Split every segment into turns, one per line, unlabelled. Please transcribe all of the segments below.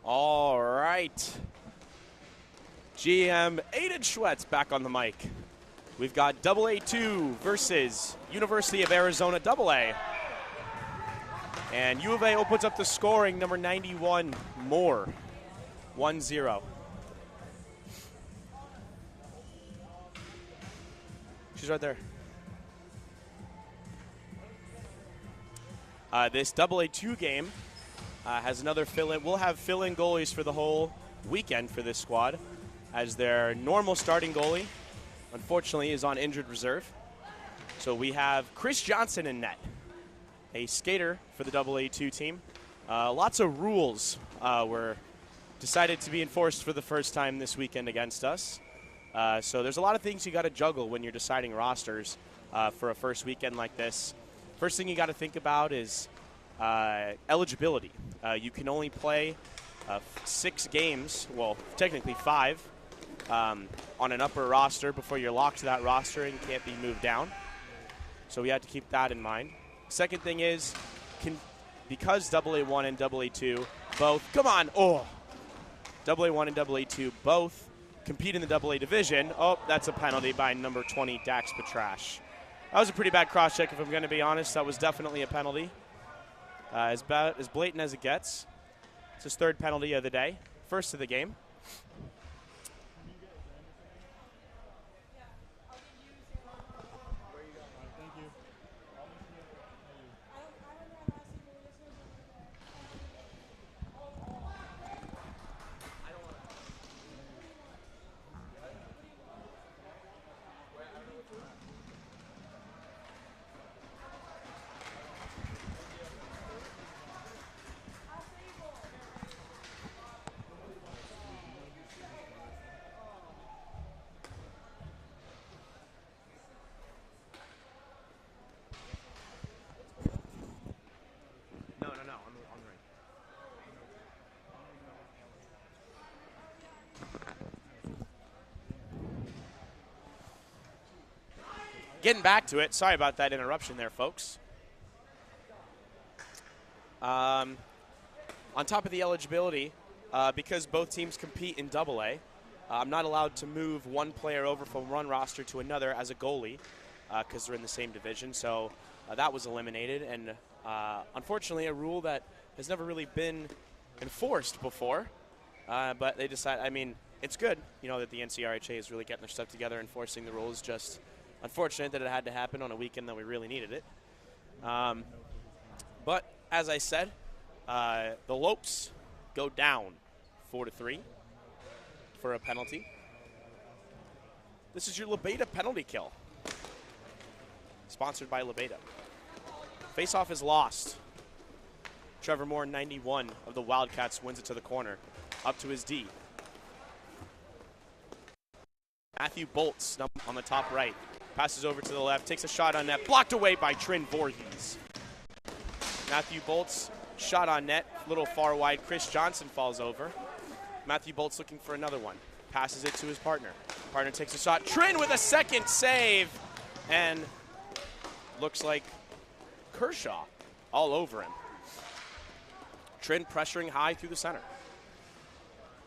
All right. GM Aiden Schwetz back on the mic. We've got AA2 versus University of Arizona AA. And U of A opens up the scoring, number 91, Moore, 1-0. She's right there. This AA2 game has another fill-in. We'll have fill-in goalies for the whole weekend for this squad, as their normal starting goalie, unfortunately, is on injured reserve. So we have Chris Johnson in net, a skater for the AA2 team. Lots of rules were decided to be enforced for the first time this weekend against us. So there's a lot of things you got to juggle when you're deciding rosters for a first weekend like this. First thing you got to think about is eligibility. You can only play 6 games, well, technically 5, on an upper roster before you're locked to that roster and can't be moved down. So we have to keep that in mind. Second thing is, because AA1 and AA2 both, AA1 and AA2 both compete in the AA division. Oh, that's a penalty by number 20, Dax Petrash. That was a pretty bad cross-check, if I'm going to be honest. That was definitely a penalty. As blatant as it gets. It's his 3rd penalty of the day, 1st of the game. Getting back to it. Sorry about that interruption there, folks. On top of the eligibility, because both teams compete in AA, I'm not allowed to move one player over from one roster to another as a goalie because they're in the same division. So that was eliminated. And unfortunately, a rule that has never really been enforced before. But they decided, I mean, it's good, you know, that the NCRHA is really getting their stuff together, enforcing the rules. Just unfortunate that it had to happen on a weekend that we really needed it. But as I said, the Lopes go down 4-3 for a penalty. This is your Lebeda penalty kill, sponsored by Lebeda. Face-off is lost. Trevor Moore, 91 of the Wildcats, wins it to the corner, up to his D. Matthew Bolts on the top right. Passes over to the left, takes a shot on net, blocked away by Trin Voorhees. Matthew Bolts, shot on net, little far wide. Chris Johnson falls over. Matthew Bolts looking for another one. Passes it to his partner. Partner takes a shot. Trin with a second save. And looks like Kershaw all over him. Trin pressuring high through the center.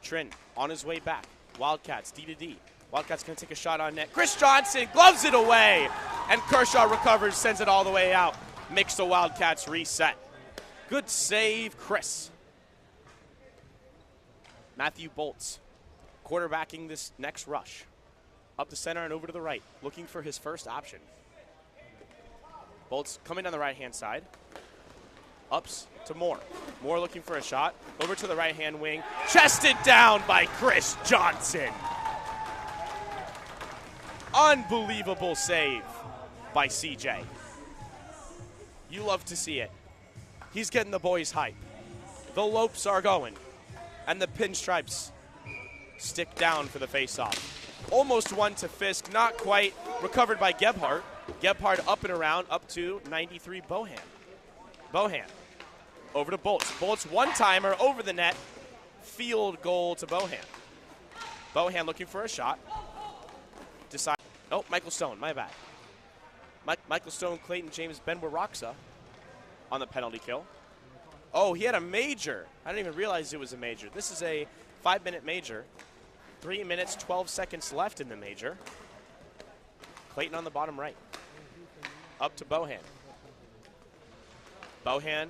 Trin on his way back. Wildcats, D to D. Wildcats going to take a shot on net. Chris Johnson gloves it away. And Kershaw recovers, sends it all the way out. Makes the Wildcats reset. Good save, Chris. Matthew Bolts quarterbacking this next rush. Up the center and over to the right, looking for his first option. Bolts coming down the right-hand side. Ups to Moore. Moore looking for a shot. Over to the right-hand wing. Chested down by Chris Johnson. Unbelievable save by CJ. You love to see it. He's getting the boys hype. The Lopes are going. And the pinstripes stick down for the face-off. Almost one to Fisk, not quite. Recovered by Gebhardt. Gebhardt up and around, up to 93 Bohan. Bohan over to Bolts. Bolts one-timer over the net. Field goal to Bohan. Bohan looking for a shot. Decide. Oh, Michael Stone, my bad. Michael Stone, Clayton James, Ben Waraksa on the penalty kill. Oh, he had a major. I didn't even realize it was a major. This is a 5-minute major. 3 minutes, 12 seconds left in the major. Clayton on the bottom right. Up to Bohan. Bohan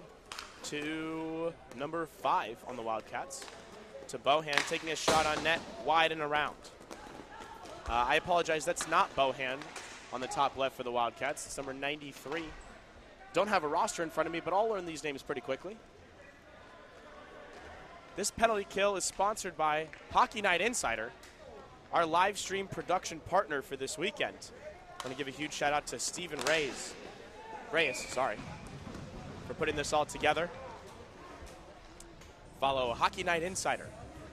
to number 5 on the Wildcats. To Bohan, taking a shot on net, wide and around. I apologize, that's not Bohan on the top left for the Wildcats. It's number 93. Don't have a roster in front of me, but I'll learn these names pretty quickly. This penalty kill is sponsored by Hockey Night Insider, our live stream production partner for this weekend. I want to give a huge shout out to Stephen Reyes, for putting this all together. Follow Hockey Night Insider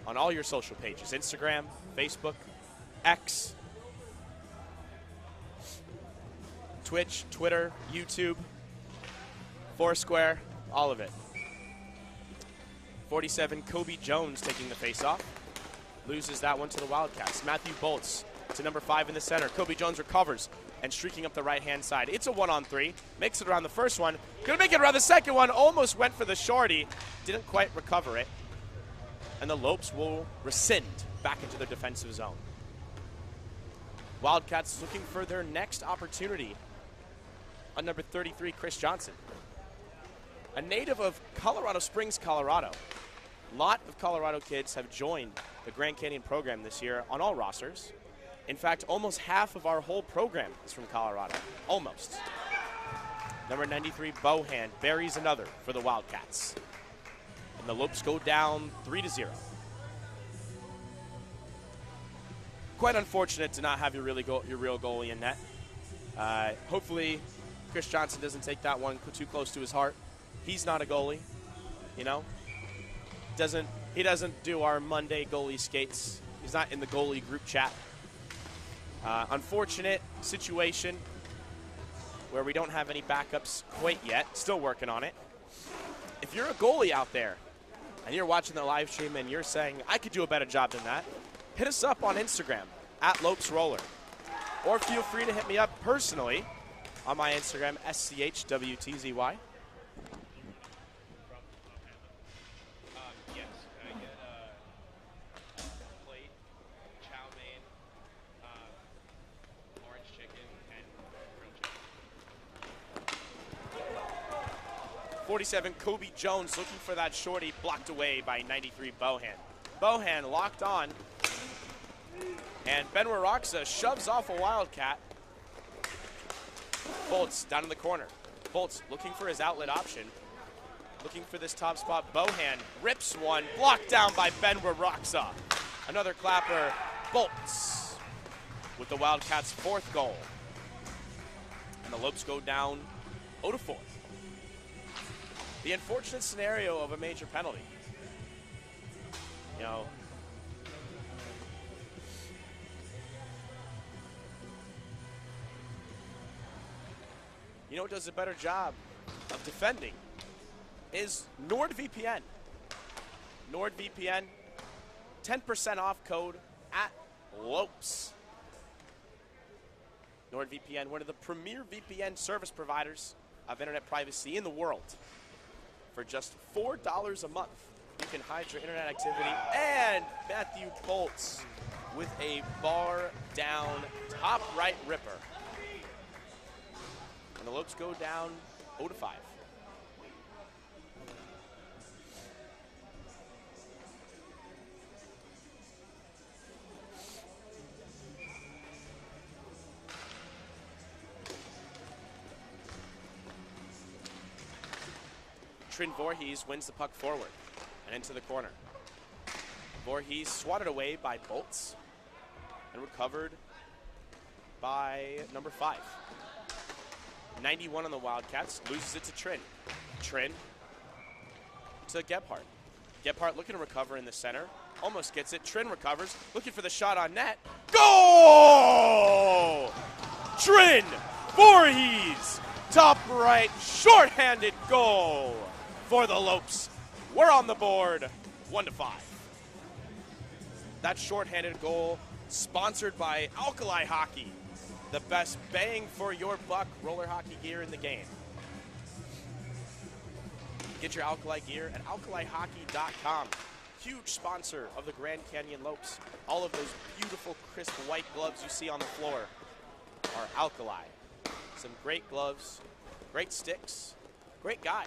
on all your social pages, Instagram, Facebook, X, Twitch, Twitter, YouTube, Foursquare, all of it. 47, Kobe Jones taking the faceoff. Loses that one to the Wildcats. Matthew Bolts to number 5 in the center. Kobe Jones recovers and streaking up the right-hand side. It's a 1-on-3. Makes it around the first one. Gonna make it around the second one. Almost went for the shorty. Didn't quite recover it. And the Lopes will rescind back into their defensive zone. Wildcats looking for their next opportunity on number 33, Chris Johnson. A native of Colorado Springs, Colorado. A lot of Colorado kids have joined the Grand Canyon program this year on all rosters. In fact, almost half of our whole program is from Colorado. Almost. Number 93, Bohan, buries another for the Wildcats. And the Lopes go down 3-0. Quite unfortunate to not have your real goalie in net. Hopefully, Chris Johnson doesn't take that one too close to his heart. He's not a goalie, you know. He doesn't do our Monday goalie skates. He's not in the goalie group chat. Unfortunate situation where we don't have any backups quite yet. Still working on it. If you're a goalie out there and you're watching the live stream and you're saying, I could do a better job than that, hit us up on Instagram, @LopesRoller. Or feel free to hit me up personally on my Instagram, SCHWTZY.
Plate, chow mein, orange chicken, and grilled chicken.
47, Kobe Jones looking for that shorty, blocked away by 93, Bohan. Bohan locked on, and Ben Waraksa shoves off a Wildcat. Bolts down in the corner. Bolts looking for his outlet option. Looking for this top spot. Bohan rips one, blocked down by Ben Waraksa. Another clapper. Bolts with the Wildcats' 4th goal. And the Lopes go down 0-4. The unfortunate scenario of a major penalty. You know, what does a better job of defending is NordVPN. NordVPN, 10% off code @Lopes. NordVPN, one of the premier VPN service providers of internet privacy in the world. For just $4 a month, you can hide your internet activity. And Matthew Bolts with a bar down top right ripper. And the Lopes go down 0-5. Trin Voorhees wins the puck forward and into the corner. Voorhees swatted away by Bolts and recovered by number 5. 91 on the Wildcats, loses it to Trin. Trin to Gebhardt. Gebhardt looking to recover in the center, almost gets it. Trin recovers, looking for the shot on net. Goal! Trin Voorhees, top right, shorthanded goal for the Lopes. We're on the board, 1-5. That shorthanded goal sponsored by Alkali Hockey, the best bang for your buck roller hockey gear in the game. Get your Alkali gear at alkalihockey.com. Huge sponsor of the Grand Canyon Lopes. All of those beautiful, crisp white gloves you see on the floor are Alkali. Some great gloves, great sticks, great guy.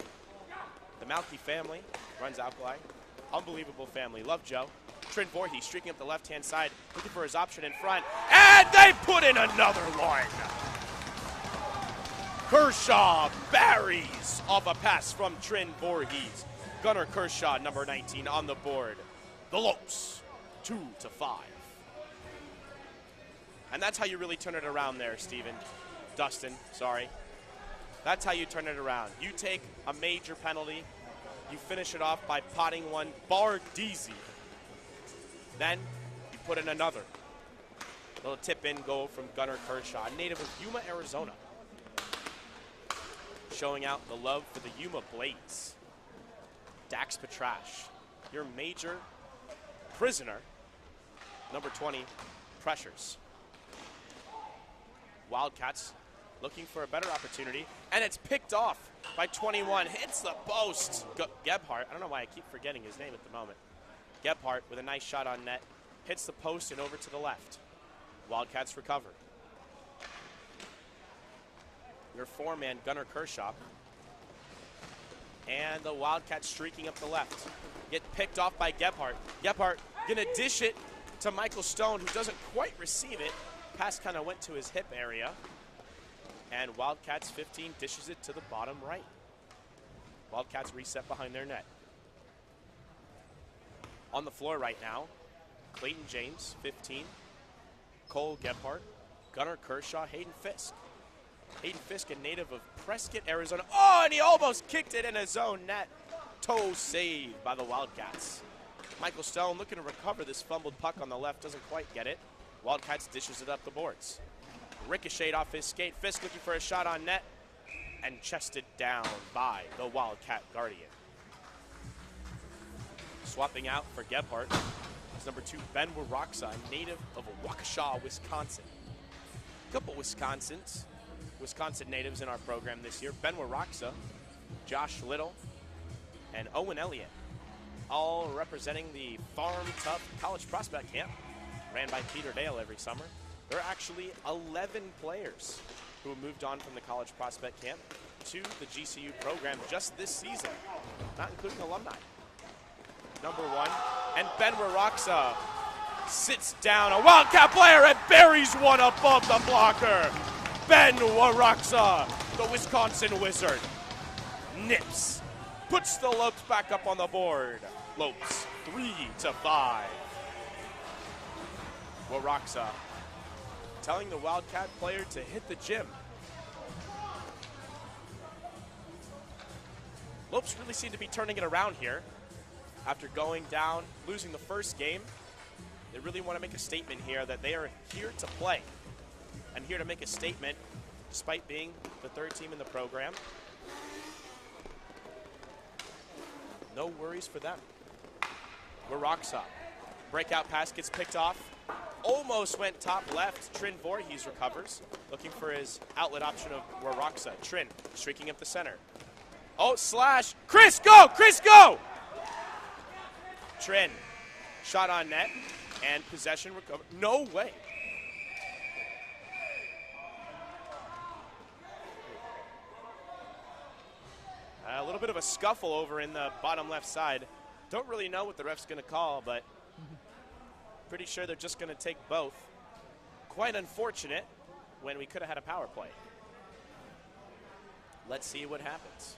The Malky family runs Alkali. Unbelievable family. Love Joe. Trin Voorhees streaking up the left-hand side, looking for his option in front. And they put in another one. Kershaw buries off a pass from Trin Voorhees. Gunnar Kershaw, number 19, on the board. The Lopes, 2-5. And that's how you really turn it around there, Dustin, sorry. That's how you turn it around. You take a major penalty, you finish it off by potting one bar deezy. Then you put in another. Little tip-in goal from Gunnar Kershaw, native of Yuma, Arizona. Showing out the love for the Yuma Blades. Dax Petrash, your major prisoner, number 20, pressures. Wildcats looking for a better opportunity, and it's picked off by 21. Hits the post. Gebhardt, I don't know why I keep forgetting his name at the moment. Gebhardt with a nice shot on net. Hits the post and over to the left. Wildcats recover. Your four-man, Gunnar Kershaw. And the Wildcats streaking up the left. Get picked off by Gebhardt. Gebhardt gonna dish it to Michael Stone, who doesn't quite receive it. Pass kind of went to his hip area. And Wildcats 15 dishes it to the bottom right. Wildcats reset behind their net. On the floor right now, Clayton James, 15. Cole Gebhardt, Gunnar Kershaw, Hayden Fisk. Hayden Fisk, a native of Prescott, Arizona. Oh, and he almost kicked it in his own net. Toe saved by the Wildcats. Michael Stone looking to recover this fumbled puck on the left, doesn't quite get it. Wildcats dishes it up the boards. Ricocheted off his skate. Fisk looking for a shot on net and chested down by the Wildcat Guardian. Swapping out for Gebhardt is number 2, Ben Waraksa, native of Waukesha, Wisconsin. A couple Wisconsin natives in our program this year. Ben Waraksa, Josh Little, and Owen Elliott, all representing the Farm Tough College Prospect Camp, ran by Peter Dale every summer. There are actually 11 players who have moved on from the College Prospect Camp to the GCU program just this season, not including alumni. Number 1, and Ben Waraksa sits down, a Wildcat player, and buries one above the blocker. Ben Waraksa, the Wisconsin Wizard, nips, puts the Lopes back up on the board. Lopes 3-5. Waraksa telling the Wildcat player to hit the gym. Lopes really seem to be turning it around here. After going down, losing the first game, they really want to make a statement here that they are here to play and here to make a statement despite being the 3rd team in the program. No worries for them. Waraksa, breakout pass gets picked off. Almost went top left. Trin Voorhees recovers, looking for his outlet option of Waraksa. Trin streaking up the center. Oh, slash. Chris, go! Chris, go! Trin, shot on net, and possession recovered. No way. A little bit of a scuffle over in the bottom left side. Don't really know what the ref's going to call, but pretty sure they're just going to take both. Quite unfortunate when we could have had a power play. Let's see what happens.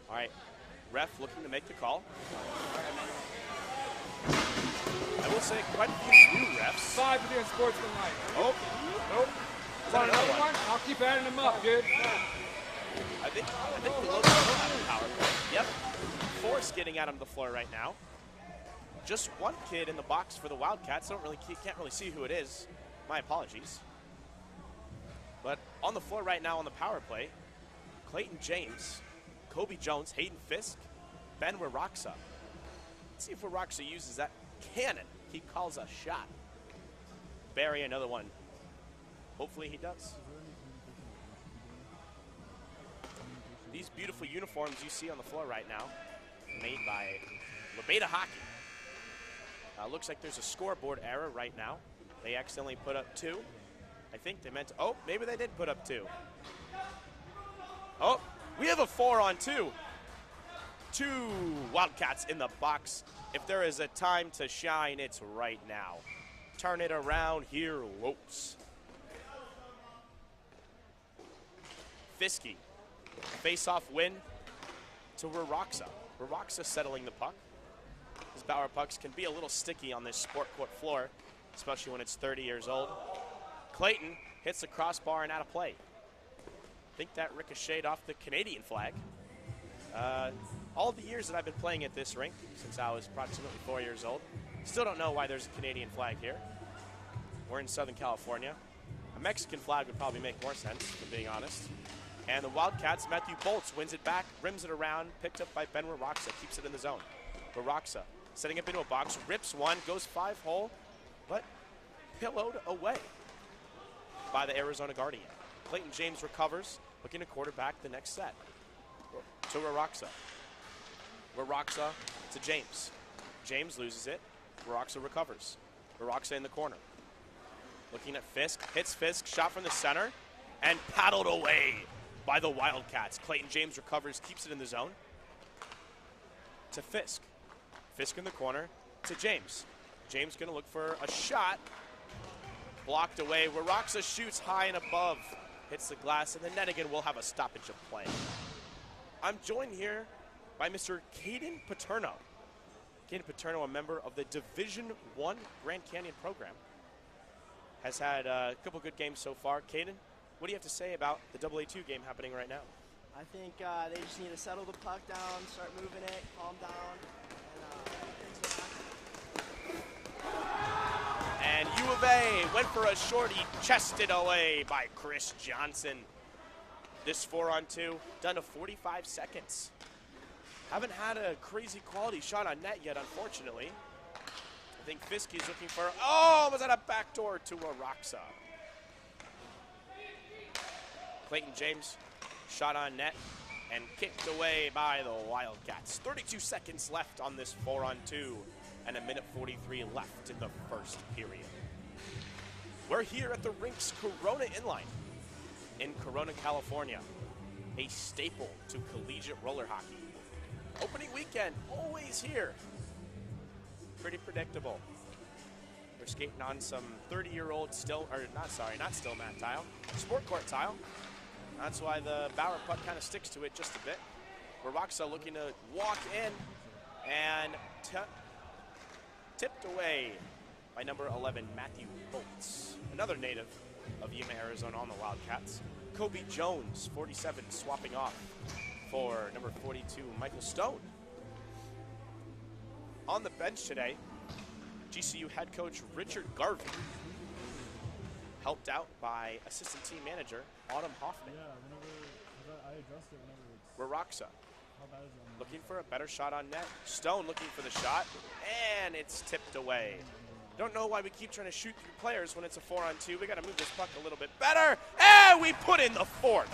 All right, ref looking to make the call. I will say quite a few new refs.
5 for doing sportsmanlike.
Oh, nope.
Want another one? I'll keep adding them up, dude.
I think the Lopes will have a power play. Yep. Force getting out on the floor right now. Just one kid in the box for the Wildcats. Can't really see who it is. My apologies. But on the floor right now on the power play, Clayton James, Kobe Jones, Hayden Fisk, Ben Waraksa. Let's see if Waraksa uses that cannon he calls a shot. Bury another one. Hopefully he does. These beautiful uniforms you see on the floor right now, made by Lopes Hockey. Looks like there's a scoreboard error right now. They accidentally put up 2. I think they meant to, oh, maybe they did put up 2. Oh, we have a 4-on-2. 2 Wildcats in the box. If there is a time to shine, it's right now. Turn it around here, Lopes. Fiske, face-off win to Rinks. Rinks settling the puck. These Bauer pucks can be a little sticky on this sport court floor, especially when it's 30 years old. Clayton hits the crossbar and out of play. I think that ricocheted off the Canadian flag. All the years that I've been playing at this rink, since I was approximately 4 years old, still don't know why there's a Canadian flag here. We're in Southern California. A Mexican flag would probably make more sense, if I'm being honest. And the Wildcats, Matthew Bolts wins it back, rims it around, picked up by Ben Rinks, keeps it in the zone. Rinks setting up into a box, rips one, goes 5-hole, but pillowed away by the Arizona Guardian. Clayton James recovers, looking to quarterback the next set. To Rinks. Rinks to James. James loses it. Rinks recovers. Rinks in the corner. Looking at Fisk, hits Fisk, shot from the center, and paddled away by the Wildcats. Clayton James recovers, keeps it in the zone. To Fisk. Fisk in the corner to James. James gonna look for a shot. Blocked away. Rinks shoots high and above. Hits the glass, and the net again will have a stoppage of play. I'm joined here by Mr. Caden Paterno. Caden Paterno, a member of the Division I Grand Canyon program. Has had a couple good games so far. Caden, what do you have to say about the AA2 game happening right now?
I think they just need to settle the puck down, start moving it, calm down, and things will happen.
And U of A went for a shorty, chested away by Chris Johnson. This 4-on-2, done to 45 seconds. Haven't had a crazy quality shot on net yet, unfortunately. I think Fiske's looking for, oh, was that a backdoor to Rinks? Clayton James, shot on net and kicked away by the Wildcats. 32 seconds left on this 4-on-2 and a minute 43 left in the first period. We're here at the Rinks Corona Inline in Corona, California, a staple to collegiate roller hockey. Opening weekend, always here. Pretty predictable. We're skating on some 30-year-old not still mat tile, sport court tile. That's why the Bauer puck kind of sticks to it just a bit. Rinks looking to walk in and tipped away by number 11, Matthew Bolts, another native of Yuma, Arizona on the Wildcats. Kobe Jones, 47, swapping off for number 42, Michael Stone. On the bench today, GCU head coach Richard Garvey, helped out by assistant team manager Autumn Hoffman.
Yeah, whenever I adjust it whenever it's...
Rinks
How bad is it?
looking for a better shot on net. Stone looking for the shot, and it's tipped away. Don't know why we keep trying to shoot through players when it's a 4-on-2. We got to move this puck a little bit better, and we put in the fourth.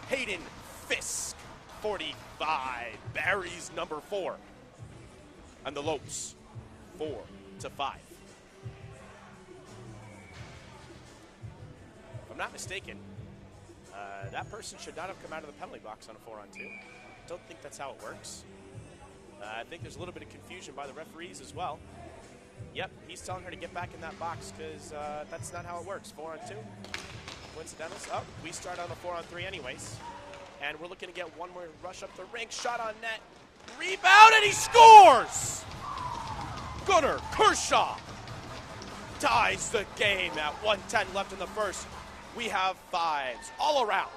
Hayden Fisk, 45, Barry's number 4. And the Lopes, 4-5. If I'm not mistaken, that person should not have come out of the penalty box on a 4-on-2. Don't think that's how it works. I think there's a little bit of confusion by the referees as well. Yep, he's telling her to get back in that box because that's not how it works. 4-on-2. Coincidentals. Oh, we start on the 4-on-3 anyways. And we're looking to get one more rush up the rink. Shot on net. Rebound, and he scores! Gunnar Kershaw ties the game at 1:10 left in the first. We have 5s all around.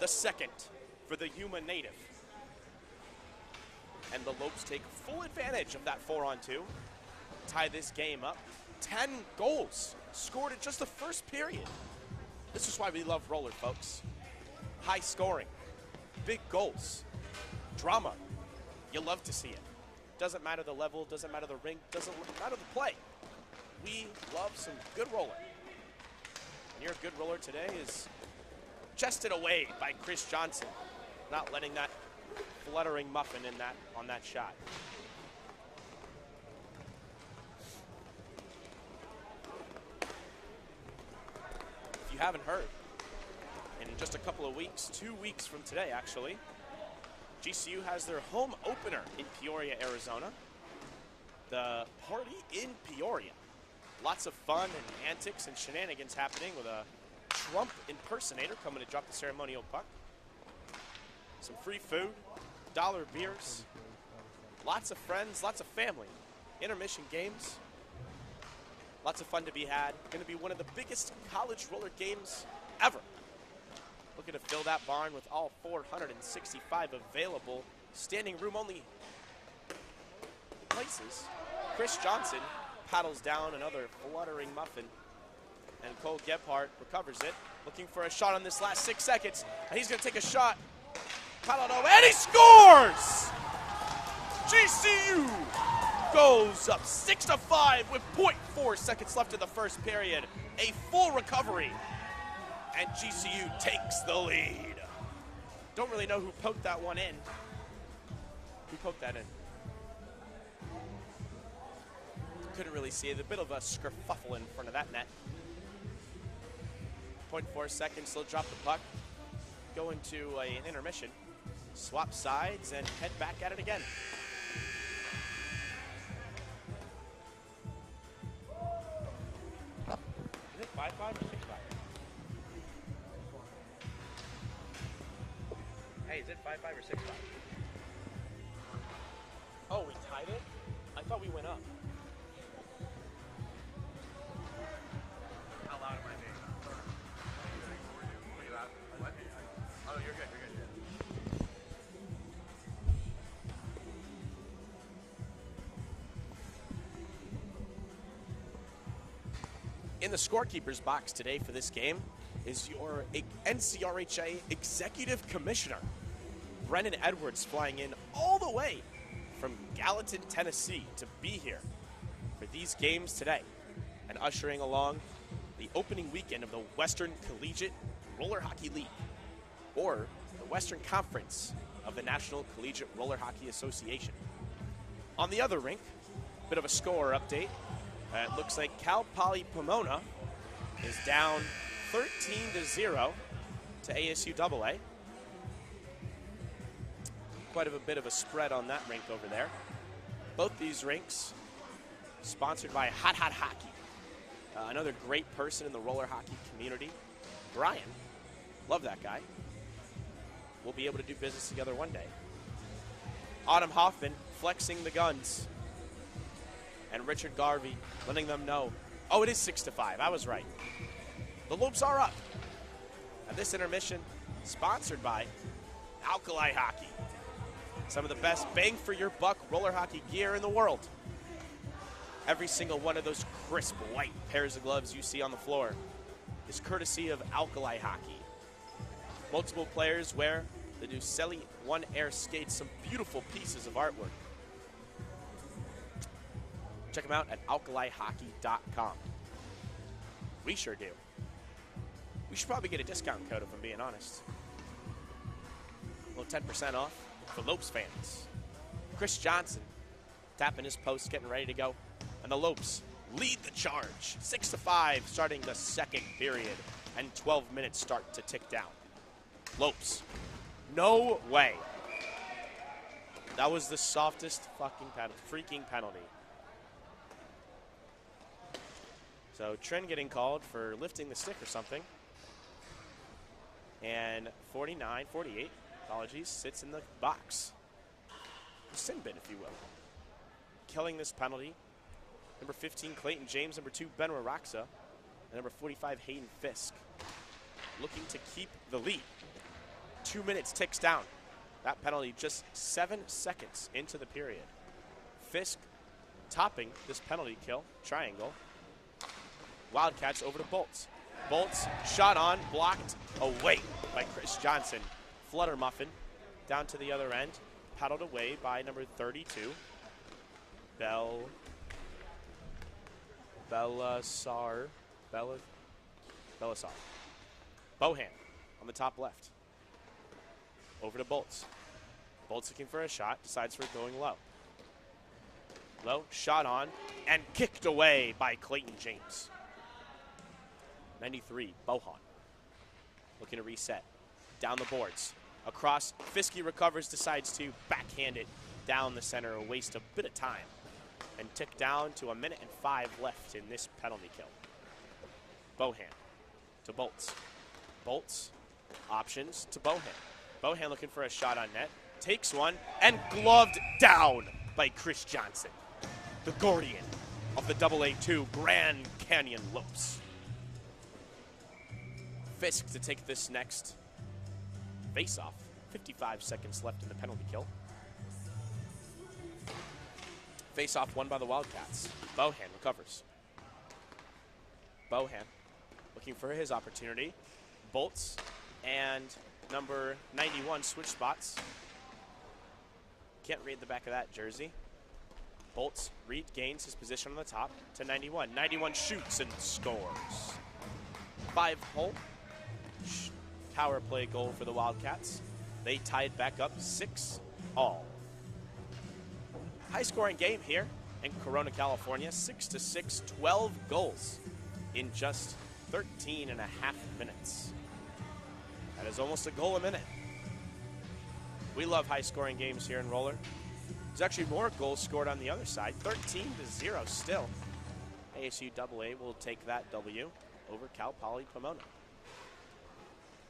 The second for the Yuma native. And the Lopes take full advantage of that 4-on-2. Tie this game up. 10 goals scored in just the first period. This is why we love roller, folks. High scoring, big goals, drama. You love to see it. Doesn't matter the level, doesn't matter the rink, doesn't matter the play. We love some good roller. And your good roller today is chested away by Chris Johnson, not letting that fluttering muffin in that on that shot. If you haven't heard, in just a couple of weeks, 2 weeks from today actually, GCU has their home opener in Peoria, Arizona. The party in Peoria. Lots of fun and antics and shenanigans happening with a Trump impersonator coming to drop the ceremonial puck. Some free food, dollar beers, lots of friends, lots of family. Intermission games, lots of fun to be had. Going to be one of the biggest college roller games ever. Looking to fill that barn with all 465 available standing room only places. Chris Johnson paddles down another fluttering muffin, and Cole Gebhardt recovers it, looking for a shot on this last 6 seconds, and he's going to take a shot. Paddled over, and he scores! GCU goes up 6-5 with 0.4 seconds left in the first period. A full recovery, and GCU takes the lead. Don't really know who poked that one in. Who poked that in? Couldn't really see it. A bit of a skerfuffle in front of that net. 0.4 seconds, they'll drop the puck. Go into an intermission. Swap sides and head back at it again. Is it 5-5 or 6-5? Hey, is it 5-5 or 6-5? Oh, we tied it? I thought we went up. How loud am I being? Pretty loud. What? Oh, you're good, you're good. In the scorekeeper's box today for this game is your NCRHA Executive Commissioner, Brennan Edwards, flying in all the way from Gallatin, Tennessee to be here for these games today and ushering along the opening weekend of the Western Collegiate Roller Hockey League, or the Western Conference of the National Collegiate Roller Hockey Association. On the other rink, bit of a score update. It looks like Cal Poly Pomona is down 13-0 to ASU AA. Quite a bit of a spread on that rink over there. Both these rinks sponsored by Hot Hot Hockey. Another great person in the roller hockey community, Brian. Love that guy. We'll be able to do business together one day. Autumn Hoffman flexing the guns. And Richard Garvey letting them know, oh, it is 6-5. I was right. The Lopes are up. And this intermission sponsored by Alkali Hockey. Some of the best bang for your buck roller hockey gear in the world. Every single one of those crisp white pairs of gloves you see on the floor is courtesy of Alkali Hockey. Multiple players wear the Ducelli One Air skates, some beautiful pieces of artwork. Check them out at alkalihockey.com. We sure do. We should probably get a discount code if I'm being honest. A little 10% off for Lopes fans. Chris Johnson tapping his post, getting ready to go. And the Lopes lead the charge. 6-5 starting the second period. And 12 minutes start to tick down. Lopes. No way. That was the softest fucking freaking penalty. So Trent getting called for lifting the stick or something. And 48, apologies, sits in the box. The sin bin, if you will. Killing this penalty. Number 15, Clayton James. Number 2, Ben Raraksa. And number 45, Hayden Fisk. Looking to keep the lead. 2 minutes ticks down. That penalty just 7 seconds into the period. Fisk topping this penalty kill. Triangle. Wildcats over to Bolts. Bolts shot on, blocked away by Chris Johnson. Flutter Muffin down to the other end. Paddled away by number 32. Bellassar. Bohan on the top left. Over to Bolts. Bolts looking for a shot, decides for going low. Low, shot on, and kicked away by Clayton James. 93, Bohan. Looking to reset. Down the boards. Across, Fiske recovers, decides to backhand it down the center, waste a bit of time. And tick down to 1 minute and 5 left in this penalty kill. Bohan to Bolts. Bolts, options to Bohan. Bohan looking for a shot on net. Takes one, and gloved down by Chris Johnson, the guardian of the AA2 Grand Canyon Lopes. Fisk to take this next face-off. 55 seconds left in the penalty kill. Face-off won by the Wildcats. Bohan recovers. Bohan looking for his opportunity. Bolts and number 91 switch spots. Can't read the back of that jersey. Bolts regains his position on the top to 91. 91 shoots and scores. 5-hole power play goal for the Wildcats. They tied back up 6-all. High-scoring game here in Corona, California. 6-6, 12 goals in just 13 and a half minutes. That is almost a goal a minute. We love high-scoring games here in Roller. There's actually more goals scored on the other side. 13-0 still. ASU AA will take that W over Cal Poly Pomona.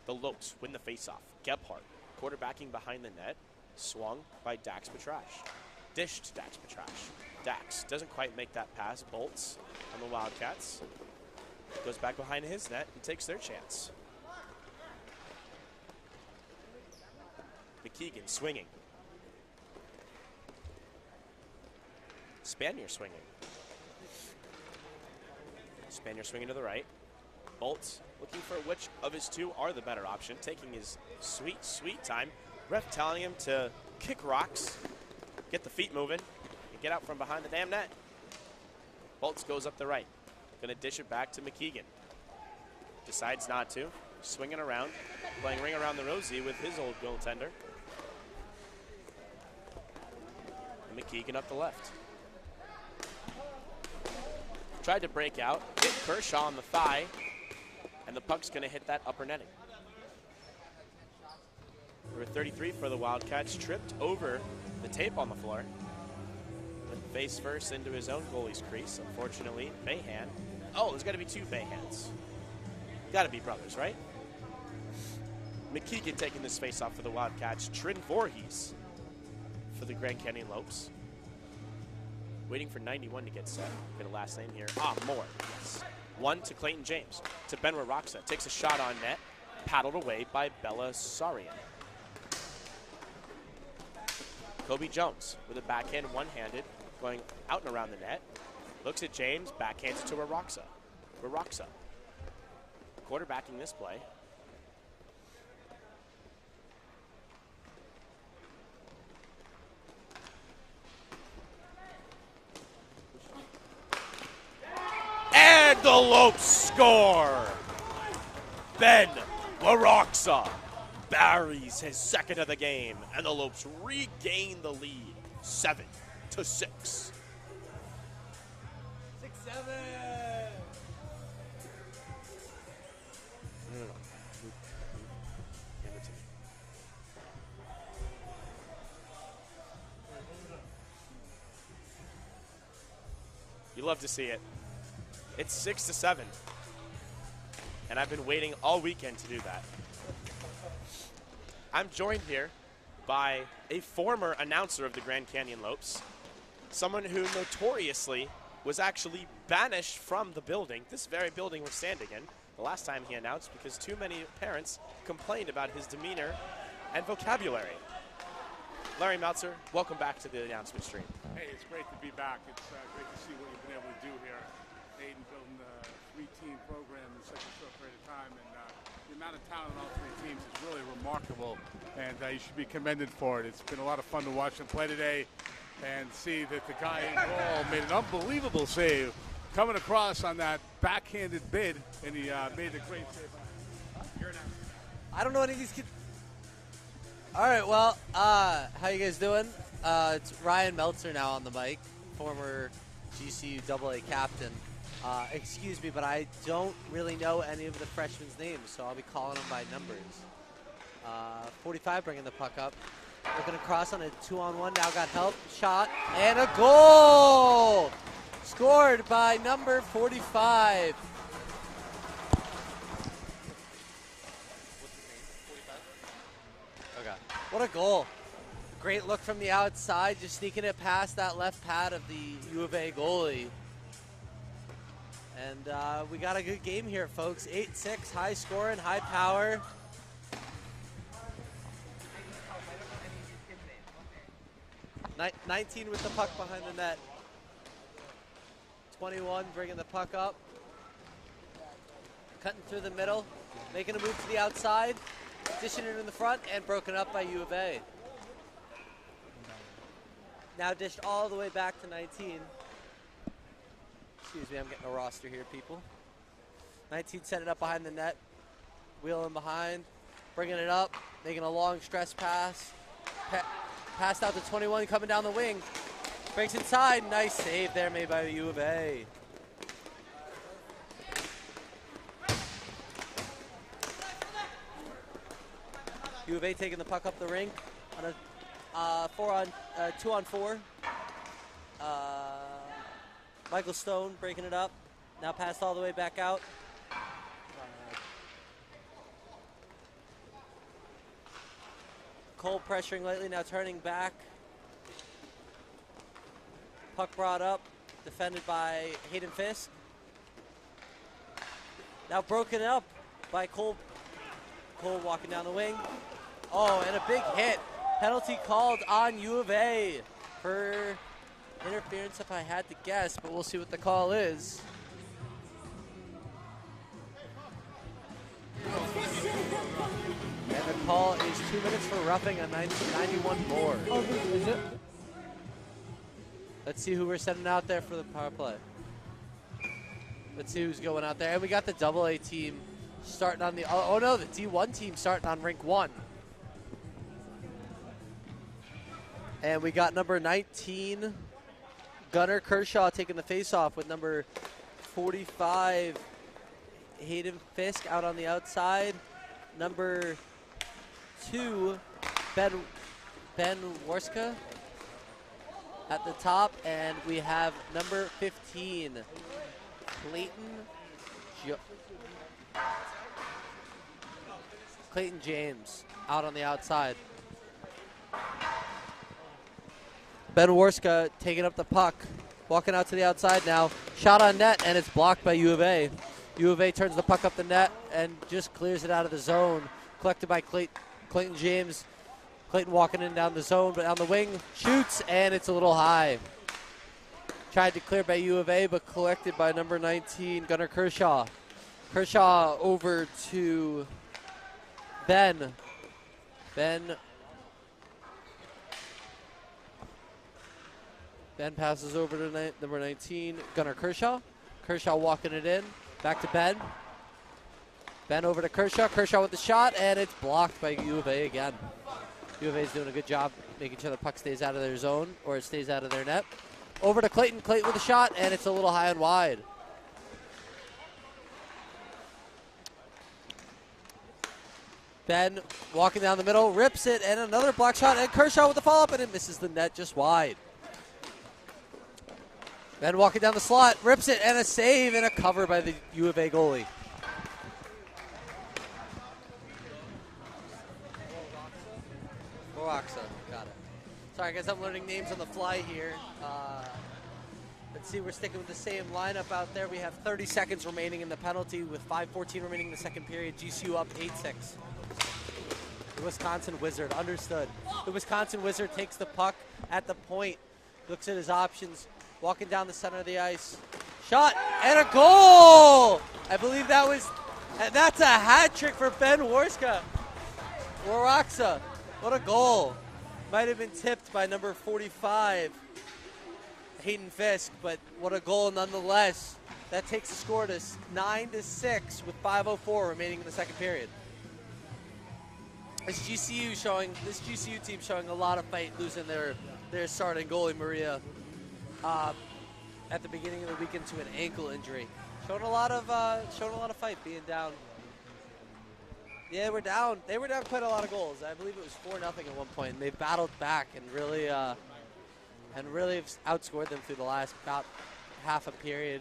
The Lopes win the faceoff. Gebhardt quarterbacking behind the net. Swung by Dax Petrash. Dished to Dax Petrash. Dax doesn't quite make that pass. Bolts on the Wildcats. Goes back behind his net and takes their chance. McKeegan swinging. Spanier swinging. Spanier swinging to the right. Bolts looking for which of his two are the better option. Taking his sweet, sweet time. Ref telling him to kick rocks, get the feet moving, and get out from behind the damn net. Bolts goes up the right. Gonna dish it back to McKeegan. Decides not to. Swinging around. Playing ring around the rosy with his old goaltender. And McKeegan up the left. Tried to break out. Hit Kershaw on the thigh. And the puck's gonna hit that upper netting. Number 33 for the Wildcats tripped over the tape on the floor. Went face first into his own goalie's crease. Unfortunately, Bayhan. Oh, there's got to be two Bayhans. Got to be brothers, right? McKeegan taking this face off for the Wildcats. Trin Voorhees for the Grand Canyon Lopes. Waiting for 91 to get set. Get a last name here. Moore. Yes. 1 to Clayton James. To Benwa Roxa. Takes a shot on net. Paddled away by Bella Sarian. Kobe Jones with a backhand one-handed. Going out and around the net. Looks at James. Backhands it to Roxa. Roxa. Quarterbacking this play. And the Lopes score! Ben LaRoxa buries his second of the game, and the Lopes regain the lead, 7-6.
6-7.
You love to see it. It's 6-7. And I've been waiting all weekend to do that. I'm joined here by a former announcer of the Grand Canyon Lopes, someone who notoriously was actually banished from the building, this very building we're standing in, the last time he announced because too many parents complained about his demeanor and vocabulary. Larry Meltzer, welcome back to the announcement stream.
Hey, it's great to be back. It's great to see what you've been able to do here. Aiden building a three-team program in such a short period of time, and the amount of talent on all three teams is really remarkable, and you should be commended for it. It's been a lot of fun to watch them play today and see that the guy in goal made an unbelievable save coming across on that backhanded bid, and he made a great save. You're an
I don't know any of these kids. All right, well, how you guys doing? It's Ryan Meltzer now on the mic, former GCU AA captain. Excuse me, but I don't really know any of the freshmen's names, so I'll be calling them by numbers. 45 bringing the puck up. Looking across on a 2-on-1, now got help, shot, and a goal! Scored by number 45. Okay. What a goal. Great look from the outside, just sneaking it past that left pad of the U of A goalie. And we got a good game here, folks. 8-6, high scoring, high power. 19 with the puck behind the net. 21 bringing the puck up. Cutting through the middle, making a move to the outside, dishing it in the front, and broken up by U of A. Now dished all the way back to 19. Excuse me, I'm getting a roster here, people. 19 set it up behind the net, wheeling behind, bringing it up, making a long stress pass. Passed out to 21, coming down the wing. Breaks inside, nice save there made by the U of A. U of A taking the puck up the rink on a 2-on-4. Michael Stone breaking it up. Now passed all the way back out. Cole pressuring lately, now turning back. Puck brought up, defended by Hayden Fisk. Now broken up by Cole. Cole walking down the wing. Oh, and a big hit. Penalty called on U of A for interference if I had to guess, but we'll see what the call is. And the call is 2 minutes for roughing on 91 more.
Oh, is it?
Let's see who we're sending out there for the power play. Let's see who's going out there. And we got the AA team starting on the, oh no, the D1 team starting on rink 1. And we got number 19, Gunnar Kershaw, taking the face-off with number 45, Hayden Fisk out on the outside. Number 2, Ben Warska at the top, and we have number 15, Clayton James out on the outside. Ben Warska taking up the puck, walking out to the outside now. Shot on net, and it's blocked by U of A. U of A turns the puck up the net and just clears it out of the zone. Collected by Clayton James. Clayton walking in down the zone, but on the wing, shoots, and it's a little high. Tried to clear by U of A, but collected by number 19, Gunnar Kershaw. Kershaw over to Ben. Ben passes over to number 19, Gunnar Kershaw. Kershaw walking it in. Back to Ben. Ben over to Kershaw. Kershaw with the shot, and it's blocked by U of A again. U of A is doing a good job making sure the puck stays out of their zone, or it stays out of their net. Over to Clayton. Clayton with a shot, and it's a little high and wide. Ben walking down the middle, rips it, and another block shot, and Kershaw with the follow-up, and it misses the net just wide. Ben walking down the slot, rips it, and a save and a cover by the U of A goalie. Boroxa, got it. Sorry guys, I'm learning names on the fly here. Let's see, we're sticking with the same lineup out there. We have 30 seconds remaining in the penalty with 5:14 remaining in the second period. GCU up 8-6. The Wisconsin Wizard, understood. The Wisconsin Wizard takes the puck at the point, looks at his options, walking down the center of the ice. Shot and a goal! I believe that's a hat trick for Ben Warska. Boroxa, what a goal. Might have been tipped by number 45, Hayden Fisk, but what a goal nonetheless. That takes the score to 9-6 with 5:04 remaining in the second period. This GCU team showing a lot of fight, losing their starting goalie Maria at the beginning of the weekend to an ankle injury. Showing a lot of fight, being down. Yeah, we're down. They were down quite a lot of goals. I believe it was 4-0 at one point, and they've battled back and really have outscored them through the last about a period,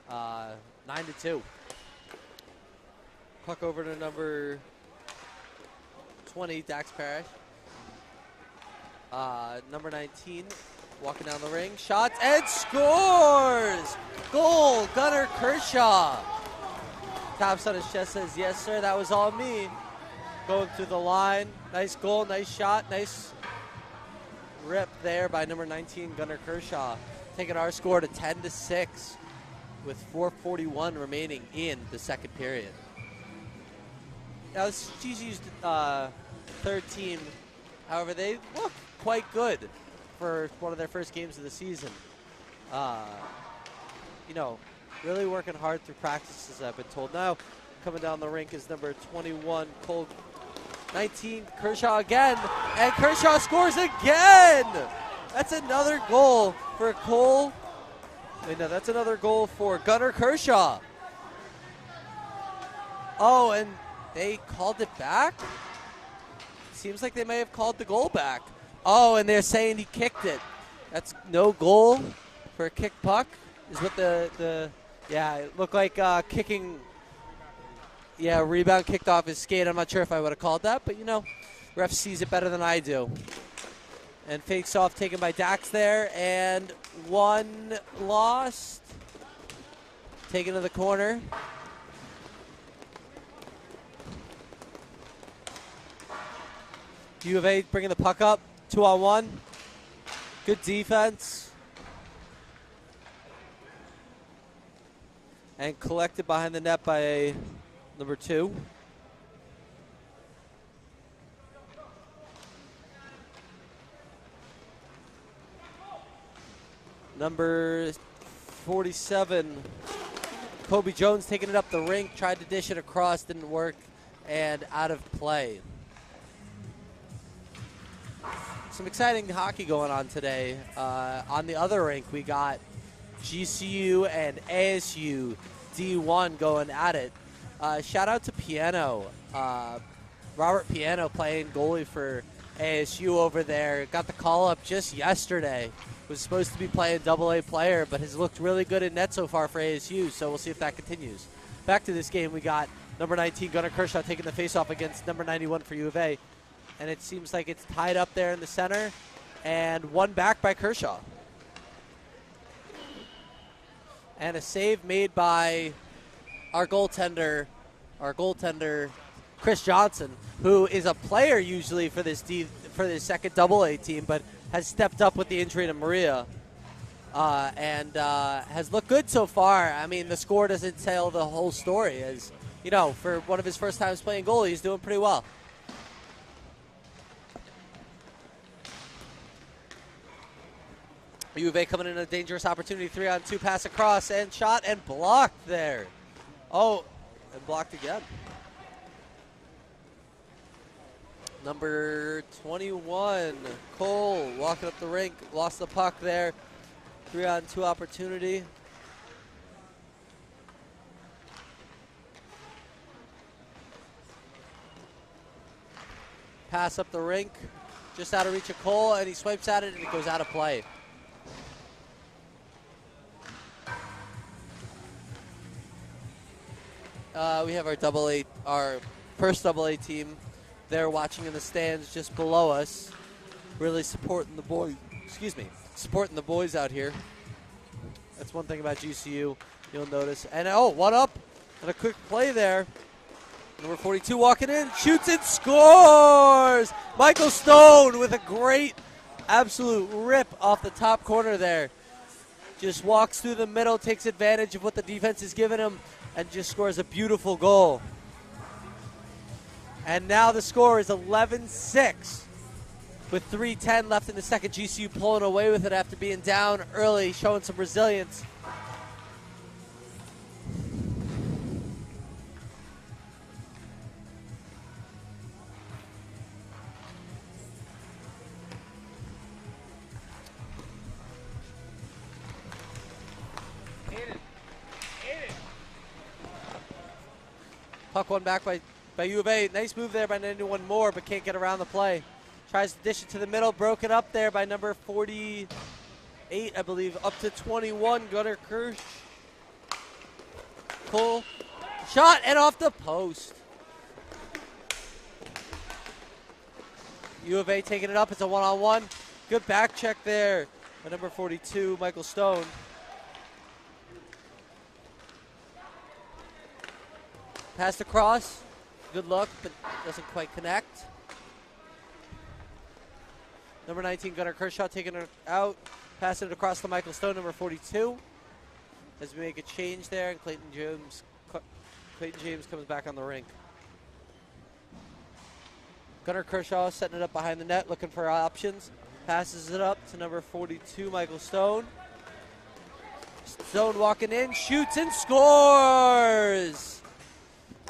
9-2. Puck over to number 20, Dax Parrish. Number 19, walking down the ring, shots and scores! Goal, Gunnar Kershaw. Taps on his chest, says, yes, sir, that was all me. Going through the line. Nice goal, nice shot, nice rip there by number 19, Gunnar Kershaw. Taking our score to 10-6 with 4:41 remaining in the second period. Now, this is GCU's third team. However, they look quite good for one of their first games of the season. Really working hard through practices, I've been told. Now, coming down the rink is number 21, Cole. 19, Kershaw again, and Kershaw scores again! That's another goal for Cole. Wait, no, that's another goal for Gunnar Kershaw. Oh, and they called it back? Seems like they may have called the goal back. Oh, and they're saying he kicked it. That's no goal for a kick puck, is what it looked like kicking. Yeah, rebound kicked off his skate. I'm not sure if I would have called that, but ref sees it better than I do. And fakes off taken by Dax there, and one lost. Taken to the corner. U of A bringing the puck up, 2-on-1. Good defense. And collected behind the net by number 2. Number 47, Kobe Jones taking it up the rink, tried to dish it across, didn't work, and out of play. Some exciting hockey going on today. On the other rink, we got GCU and ASU D1 going at it. Shout out to Piano. Robert Piano playing goalie for ASU over there. Got the call up just yesterday. Was supposed to be playing AA player, but has looked really good in net so far for ASU, so we'll see if that continues. Back to this game, we got number 19, Gunnar Kershaw, taking the faceoff against number 91 for U of A. And it seems like it's tied up there in the center, and one back by Kershaw. And a save made by our goaltender, Chris Johnson, who is a player usually for this second AA team, but has stepped up with the injury to Maria and has looked good so far. I mean, the score doesn't tell the whole story. As for one of his first times playing goalie, he's doing pretty well. U of A coming in a dangerous opportunity, 3-on-2 pass across and shot and blocked there. Oh, and blocked again. Number 21, Cole, walking up the rink, lost the puck there. 3-on-2 opportunity. Pass up the rink, just out of reach of Cole, and he swipes at it, and it goes out of play. We have our first AA team there watching in the stands just below us, really supporting the boys. Supporting the boys out here. That's one thing about GCU you'll notice. And one up and a quick play there. Number 42 walking in, shoots and scores! Michael Stone with a great absolute rip off the top corner there. Just walks through the middle, takes advantage of what the defense is giving him, and just scores a beautiful goal. And now the score is 11-6 with 3:10 left in the second. GCU pulling away with it after being down early, showing some resilience. Puck one back by U of A. Nice move there by 91 more, but can't get around the play. Tries to dish it to the middle. Broken up there by number 48, I believe. Up to 21, Gunnar Kirsch. Pull. Shot and off the post. U of A taking it up. It's a one-on-one. Good back check there by number 42, Michael Stone. Passed across. Good luck, but doesn't quite connect. Number 19, Gunnar Kershaw taking it out. Passing it across to Michael Stone, number 42. As we make a change there, and Clayton James comes back on the rink. Gunnar Kershaw setting it up behind the net, looking for options. Passes it up to number 42, Michael Stone. Stone walking in, shoots and scores!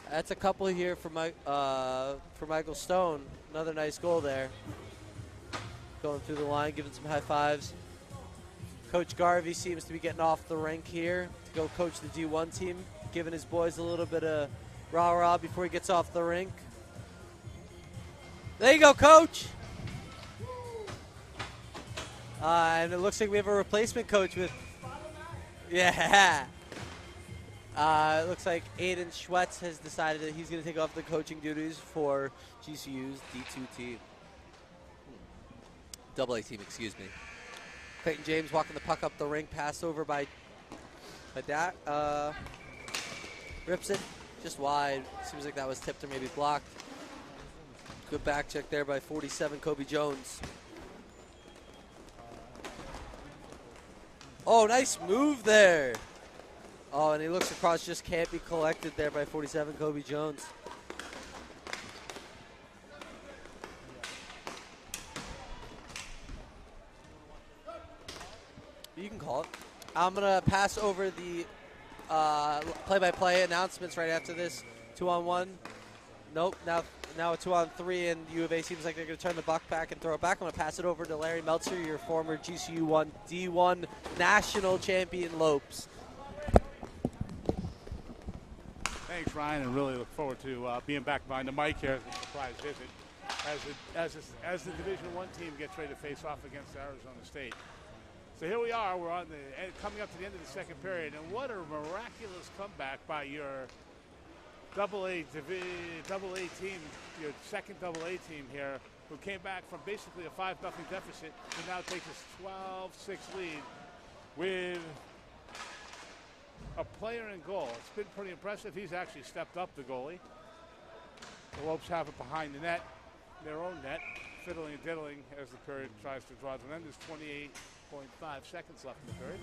That's a couple here for Michael Stone. Another nice goal there. Going through the line, giving some high fives. Coach Garvey seems to be getting off the rink here to go coach the D1 team, giving his boys a little bit of rah-rah before he gets off the rink. There you go, Coach. And it looks like we have a replacement coach with, yeah. It looks like Aiden Schwetz has decided that he's going to take off the coaching duties for GCU's D2 team.
AA team, excuse me.
Clayton James walking the puck up the rink, passed over by Dak. Rips it just wide. Seems like that was tipped or maybe blocked. Good back check there by 47, Kobe Jones. Oh, nice move there. Oh, and he looks across, just can't be collected there by 47, Kobe Jones. You can call it. I'm going to pass over the play-by-play announcements right after this. 2-on-1. Nope, now a 2-on-3, and U of A seems like they're going to turn the buck back and throw it back. I'm going to pass it over to Larry Meltzer, your former GCU D1 national champion Lopes.
Thanks, Ryan, and really look forward to being back behind the mic here. It's a surprise visit as the Division I team gets ready to face off against Arizona State. So here we are. We're on coming up to the end of the second period, and what a miraculous comeback by your AA team, your second AA team here, who came back from basically a 5-0 deficit to now take this 12-6 lead with a player in goal. It's been pretty impressive. He's actually stepped up, the goalie. The Lopes have it behind the net, their own net, fiddling and diddling as the period tries to draw to an end. There's 28.5 seconds left in the period.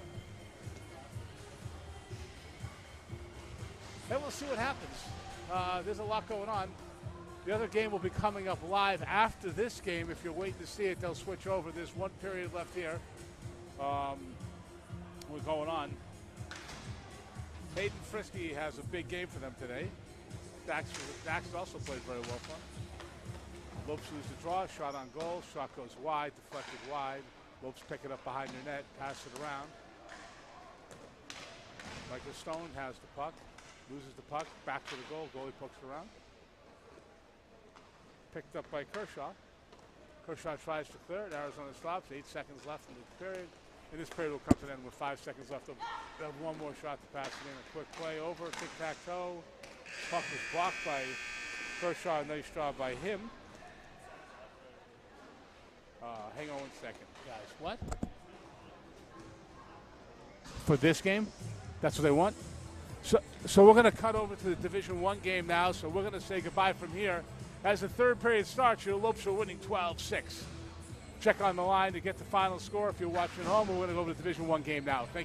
And we'll see what happens. There's a lot going on. The other game will be coming up live after this game. If you're waiting to see it, they'll switch over. There's one period left here. We're going on. Hayden Frisky has a big game for them today. Dax also played very well for them. Lopes lose the draw, shot on goal, shot goes wide, deflected wide. Lopes pick it up behind their net, pass it around. Michael Stone has the puck, loses the puck, back to the goal, goalie pokes around. Picked up by Kershaw. Kershaw tries to clear it, Arizona stops, 8 seconds left in the period. And this period will come to an end with 5 seconds left. They'll have one more shot to pass it in. A quick play over, tic-tac-toe. Puck was blocked by Kershaw, nice draw by him. Hang on 1 second, guys. What? For this game? That's what they want? So we're going to cut over to the Division I game now. So we're going to say goodbye from here. As the third period starts, your Lopes are winning 12-6. Check on the line to get the final score if you're watching at home. We're going to go to the Division I game now. Thank you.